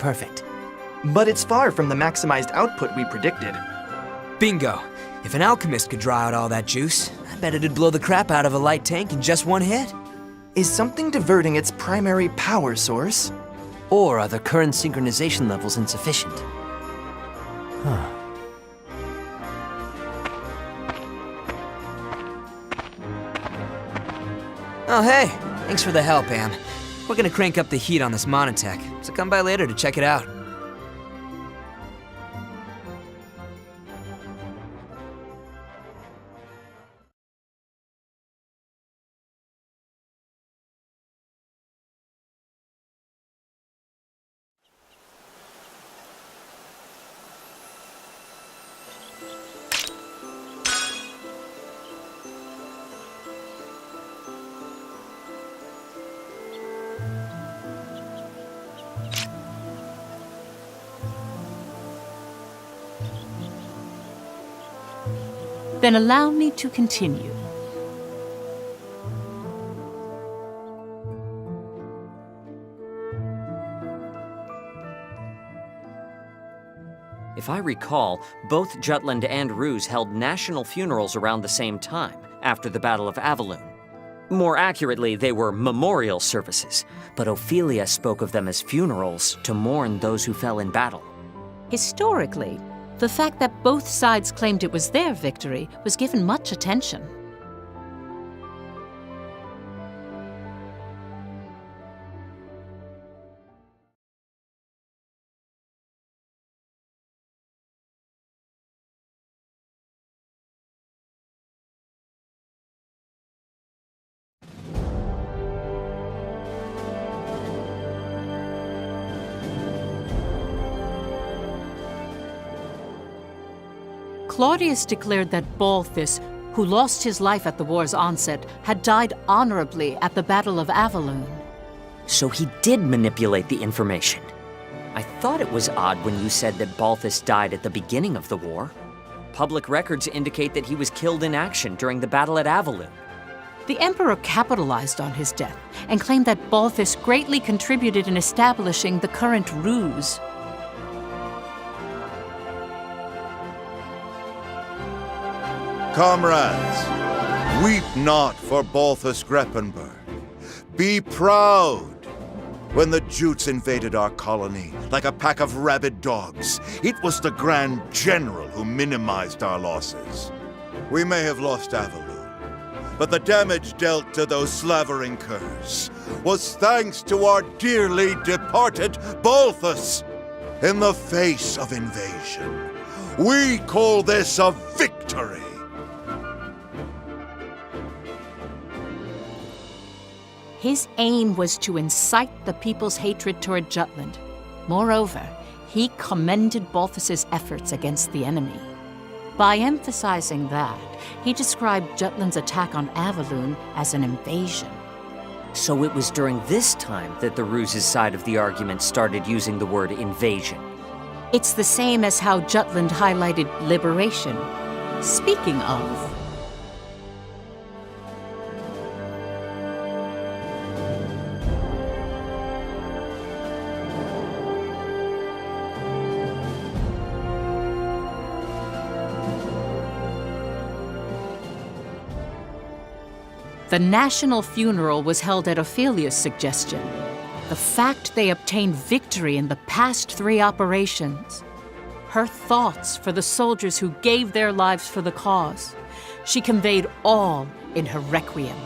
perfect. But it's far from the maximized output we predicted. Bingo! If an alchemist could draw out all that juice, I bet it'd blow the crap out of a light tank in just one hit. Is something diverting its primary power source? Or are the current synchronization levels insufficient? Huh. Oh hey, thanks for the help, Am. We're gonna crank up the heat on this monotech, so come by later to check it out. Then allow me to continue. If I recall, both Jutland and Ruse held national funerals around the same time, after the Battle of Avaloon. More accurately, they were memorial services, but Ophelia spoke of them as funerals to mourn those who fell in battle. Historically, the fact that both sides claimed it was their victory was given much attention. Claudius declared that Balthus, who lost his life at the war's onset, had died honorably at the Battle of Avaloon. So he did manipulate the information. I thought it was odd when you said that Balthus died at the beginning of the war. Public records indicate that he was killed in action during the battle at Avaloon. The Emperor capitalized on his death and claimed that Balthus greatly contributed in establishing the current Ruse. Comrades, weep not for Balthus Greppenberg. Be proud. When the Jutes invaded our colony like a pack of rabid dogs, it was the Grand General who minimized our losses. We may have lost Avaloon, but the damage dealt to those slavering curs was thanks to our dearly departed Balthus. In the face of invasion, we call this a victory. His aim was to incite the people's hatred toward Jutland. Moreover, he commended Balthus's efforts against the enemy. By emphasizing that, he described Jutland's attack on Avaloon as an invasion. So it was during this time that the Ruse's side of the argument started using the word invasion. It's the same as how Jutland highlighted liberation. Speaking of, the national funeral was held at Ophelia's suggestion. The fact they obtained victory in the past 3 operations. Her thoughts for the soldiers who gave their lives for the cause. She conveyed all in her requiem.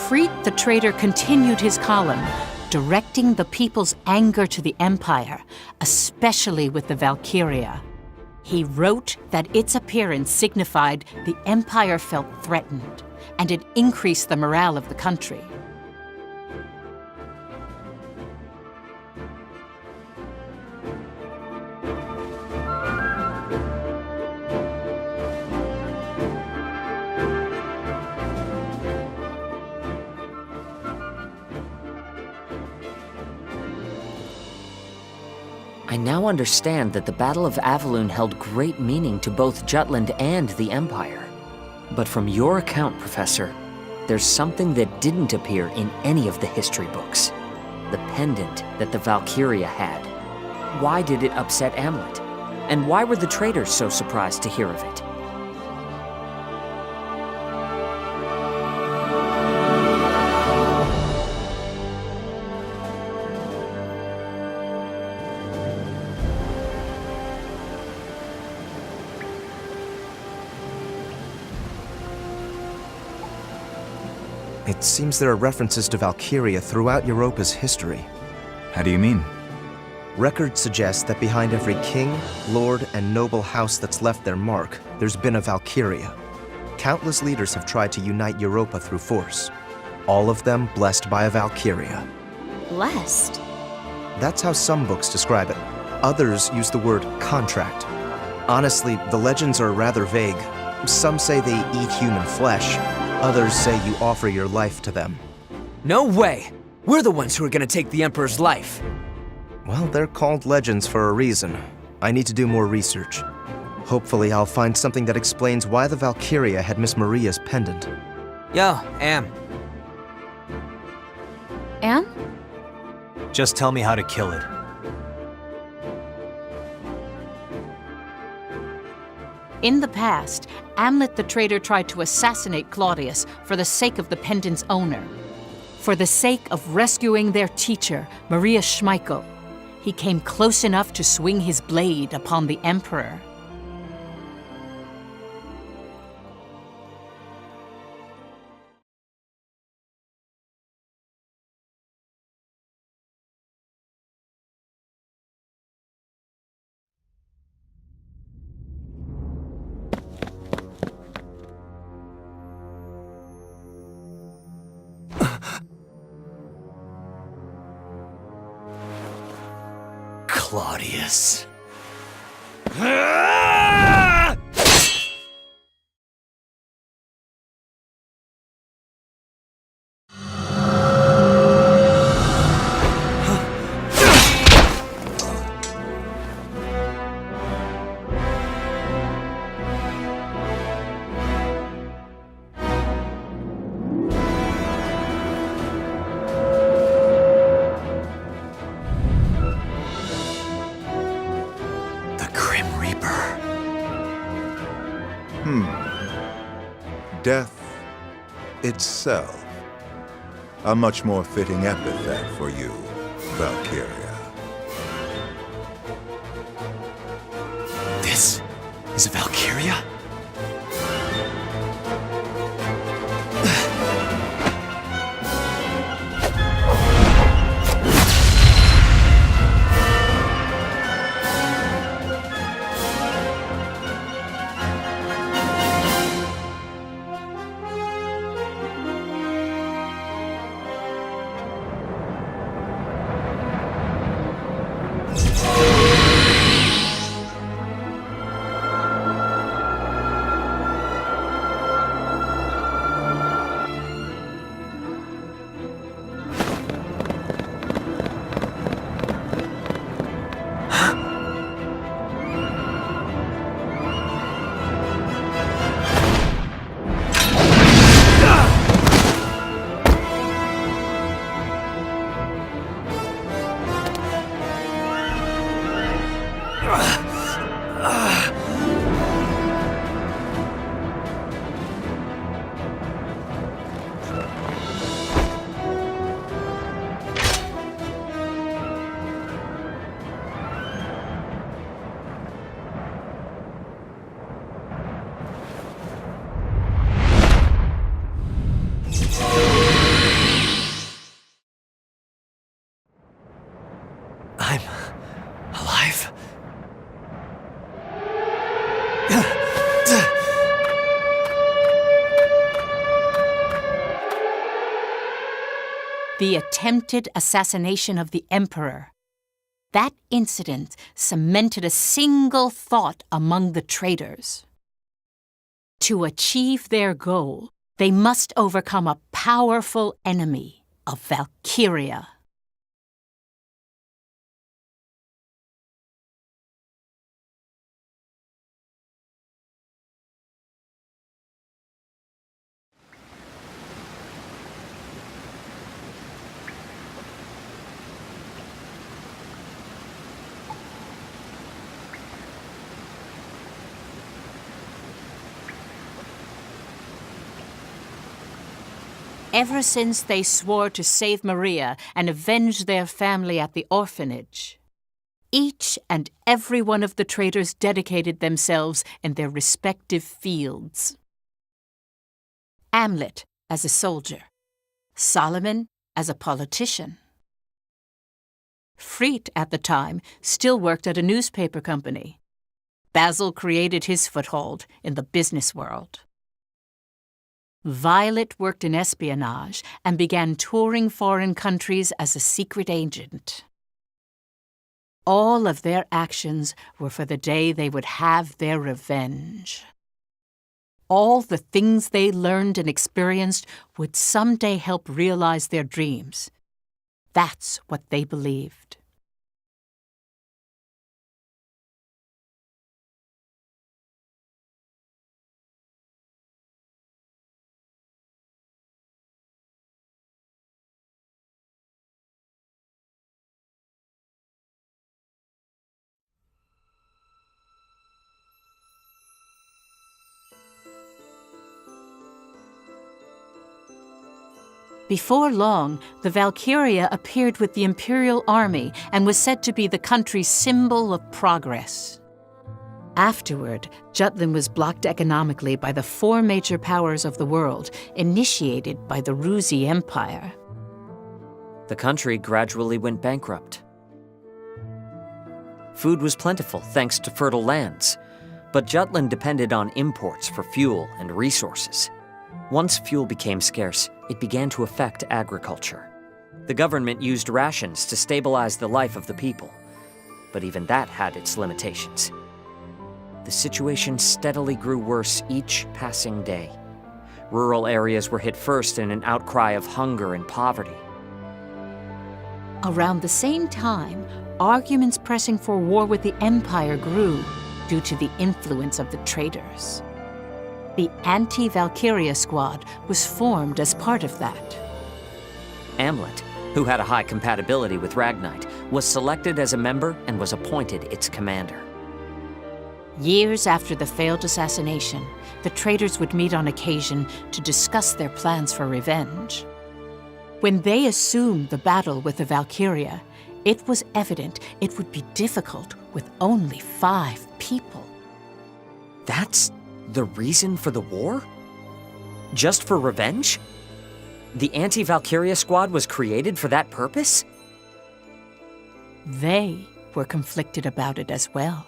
Freet the traitor continued his column, directing the people's anger to the Empire, especially with the Valkyria. He wrote that its appearance signified the Empire felt threatened, and it increased the morale of the country. I now understand that the Battle of Avaloon held great meaning to both Jutland and the Empire. But from your account, Professor, there's something that didn't appear in any of the history books. The pendant that the Valkyria had. Why did it upset Amlet? And why were the traders so surprised to hear of it? It seems there are references to Valkyria throughout Europa's history. How do you mean? Records suggest that behind every king, lord, and noble house that's left their mark, there's been a Valkyria. Countless leaders have tried to unite Europa through force. All of them blessed by a Valkyria. Blessed? That's how some books describe it. Others use the word contract. Honestly, the legends are rather vague. Some say they eat human flesh. Others say you offer your life to them. No way! We're the ones who are gonna take the Emperor's life. Well, they're called legends for a reason. I need to do more research. Hopefully I'll find something that explains why the Valkyria had Miss Maria's pendant. Yo, Am. Anne? Just tell me how to kill it. In the past, Amlet the traitor tried to assassinate Claudius for the sake of the pendant's owner. For the sake of rescuing their teacher, Maria Schmeichel, he came close enough to swing his blade upon the Emperor. Claudius. Death itself. A much more fitting epithet for you, Valkyria. This is a Valkyria? I'm alive? The attempted assassination of the Emperor. That incident cemented a single thought among the traitors. To achieve their goal, they must overcome a powerful enemy of Valkyria. ever since they swore to save Maria and avenge their family at the orphanage. Each and every one of the traitors dedicated themselves in their respective fields. Amlet as a soldier, Solomon as a politician. Frete, at the time, still worked at a newspaper company. Basil created his foothold in the business world. Violet worked in espionage and began touring foreign countries as a secret agent. All of their actions were for the day they would have their revenge. All the things they learned and experienced would someday help realize their dreams. That's what they believed. Before long, the Valkyria appeared with the Imperial Army and was said to be the country's symbol of progress. Afterward, Jutland was blocked economically by the 4 major powers of the world, initiated by the Ruzi Empire. The country gradually went bankrupt. Food was plentiful thanks to fertile lands, but Jutland depended on imports for fuel and resources. Once fuel became scarce, it began to affect agriculture. The government used rations to stabilize the life of the people, but even that had its limitations. The situation steadily grew worse each passing day. Rural areas were hit first in an outcry of hunger and poverty. Around the same time, arguments pressing for war with the Empire grew due to the influence of the traitors. The anti-Valkyria squad was formed as part of that. Amlet, who had a high compatibility with Ragnite, was selected as a member and was appointed its commander. Years after the failed assassination, the traitors would meet on occasion to discuss their plans for revenge. When they assumed the battle with the Valkyria, it was evident it would be difficult with only 5 people. That's the reason for the war? Just for revenge? The anti-Valkyria squad was created for that purpose? They were conflicted about it as well.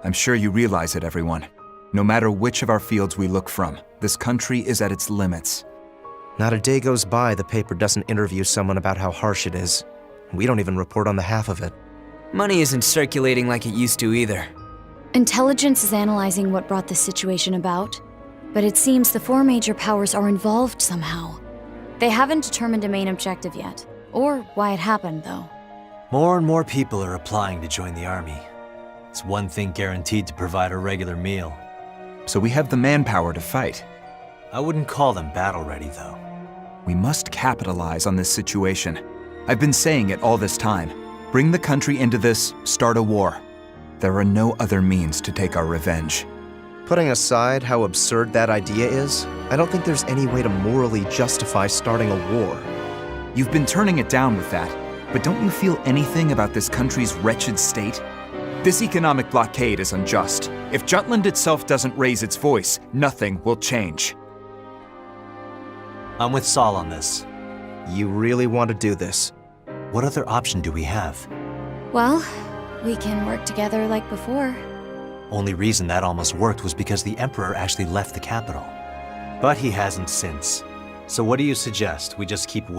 I'm sure you realize it, everyone. No matter which of our fields we look from, this country is at its limits. Not a day goes by the paper doesn't interview someone about how harsh it is. We don't even report on the half of it. Money isn't circulating like it used to either. Intelligence is analyzing what brought this situation about, but it seems the 4 major powers are involved somehow. They haven't determined a main objective yet, or why it happened, though. More and more people are applying to join the army. It's one thing guaranteed to provide a regular meal. So we have the manpower to fight. I wouldn't call them battle-ready, though. We must capitalize on this situation. I've been saying it all this time. Bring the country into this, start a war. There are no other means to take our revenge. Putting aside how absurd that idea is, I don't think there's any way to morally justify starting a war. You've been turning it down with that, but don't you feel anything about this country's wretched state? This economic blockade is unjust. If Jutland itself doesn't raise its voice, nothing will change. I'm with Saul on this. You really want to do this? What other option do we have? Well, we can work together like before. Only reason that almost worked was because the Emperor actually left the capital. But he hasn't since. So what do you suggest? We just keep